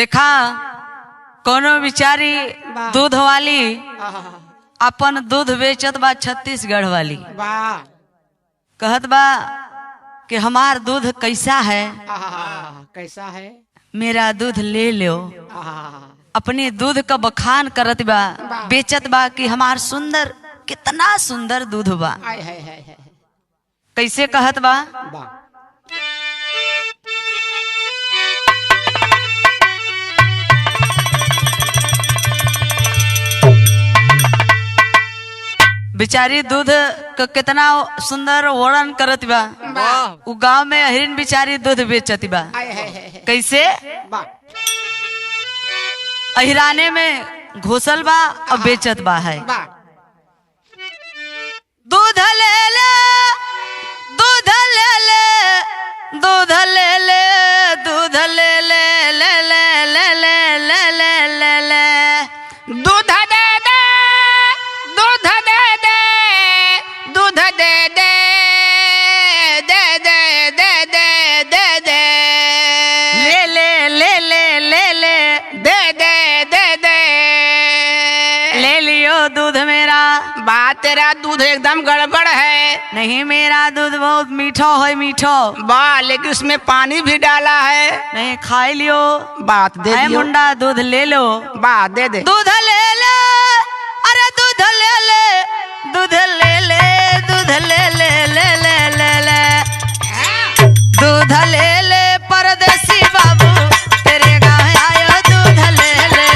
देखा कोनो बिचारी दूध वाली अपन दूध बेचत बा छत्तीसगढ़ वाली कहत बा कि हमार दूध कैसा है, कैसा है, मेरा दूध ले लो। अपने दूध का बखान करत बा, बेचत बा कि हमार सुंदर, कितना सुंदर दूध बा। कैसे कहत बा, बिचारी दूध का कितना सुंदर वर्णन करत बा। उ गांव में हिरन बिचारी दूध बेचती बा। कैसे, अहिराने में घोसल बा और बेचत बा है। दूध ले ले, दूध ले ले, दूध ले ले, दूध ले ले, ले ले ले ले ले ले ले ले, दूध दे दे, दूध दे दे, दूध दे दे, दे दे दे दे दे दे, ले ले ले ले ले ले, दे दे दे दे, ले लियो दूध मेरा। बात तेरा दूध एकदम गड़बड़ है। नहीं, मेरा दूध बहुत मीठा है, मीठा बा, लेकिन उसमें पानी भी डाला है। नहीं, खाई लियो। बात दे दियो। मुंडा दूध ले लो। बात दे दे। दूध ले ले, अरे दूध ले ले, दूध ले ले, दूध ले ले ले ले ले ले, दूध ले ले परदेसी बाबू, तेरे गाँव आयो दूध ले ले।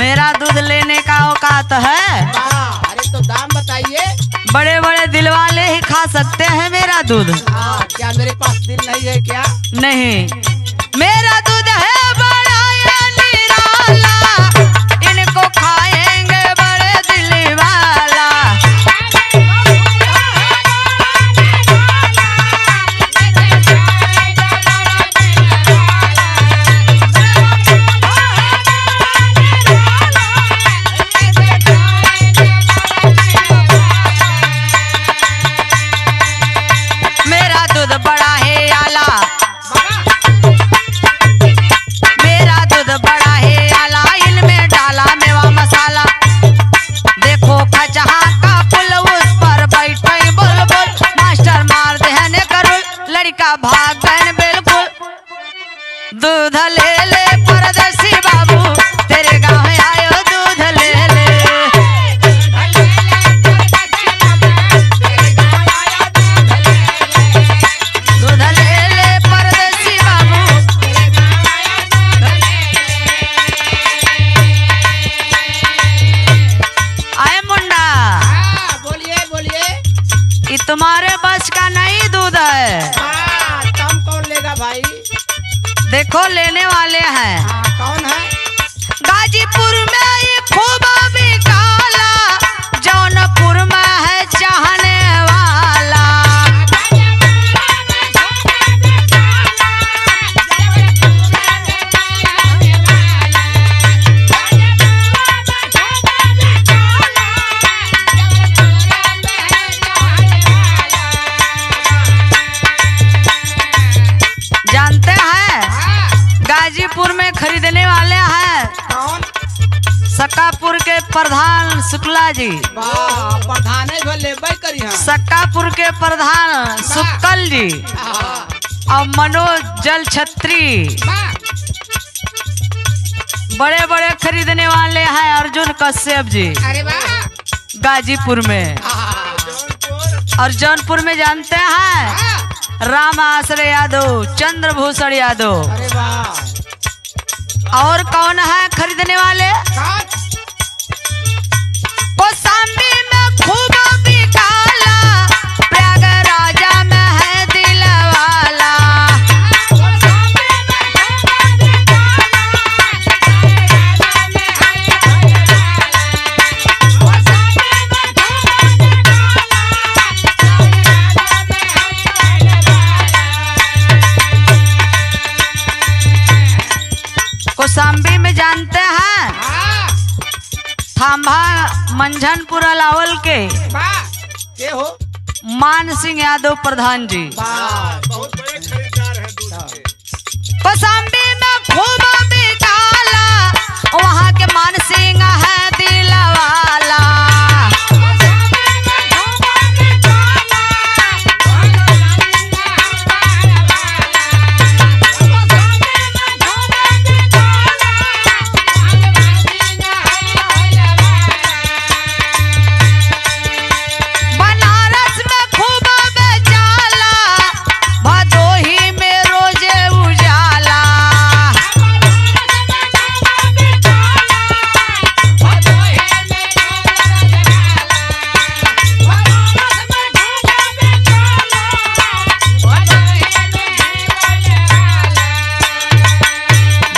मेरा दूध लेने का औकात है? अरे तो दाम बताइए। बड़े बड़े दिल वाले ही खा सकते हैं मेरा दूध। क्या मेरे पास दिल नहीं है क्या? नहीं, मेरा दूध है बड़ा या निराला, इनको खाएंगे बड़े दिल वाला। भागन बिल्कुल, दूध ले ले परदेसी बाबू, तेरे गाँव आयो दूध ले ले। दूध ले ले परदेसी बाबू। आए मुंडा। बोलिए बोलिए। ये तुम्हारे बस का नहीं दूध है। भाई देखो लेने वाले हैं। कौन है? गाजीपुर में ये खूब बिकाला, जौनपुर में है चाहने वाला। जानते हैं गाजीपुर में खरीदने वाले हैं कौन? सक्कापुर के प्रधान शुक्ला जी। प्रधान सक्कापुर के प्रधान शुक्ल जी और मनोज जल छत्री बड़े बड़े खरीदने वाले हैं। अर्जुन कश्यप जी। अरे वाह। गाजीपुर में। और जौनपुर में जानते हैं राम आश्रय यादव, चंद्रभूषण यादव। अरे वाह। और कौन है खरीदने वाले? कौशाम्बी में खूब बिकाला, प्रयागराजा में है दिलवाला। कौशाम्बी में जानते हैं थांबा मंझनपुर अलावल के हो मान सिंह यादव प्रधान जी। बहुत बड़े खरीदार हैं दूध के। कौशाम्बी में खूब बिकाला, वहाँ के मान सिंह है दिलवाला। बनारस में खूब बेचाला, भदोही में रोजे उजाला।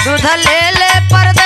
दूध ले ले परदेसी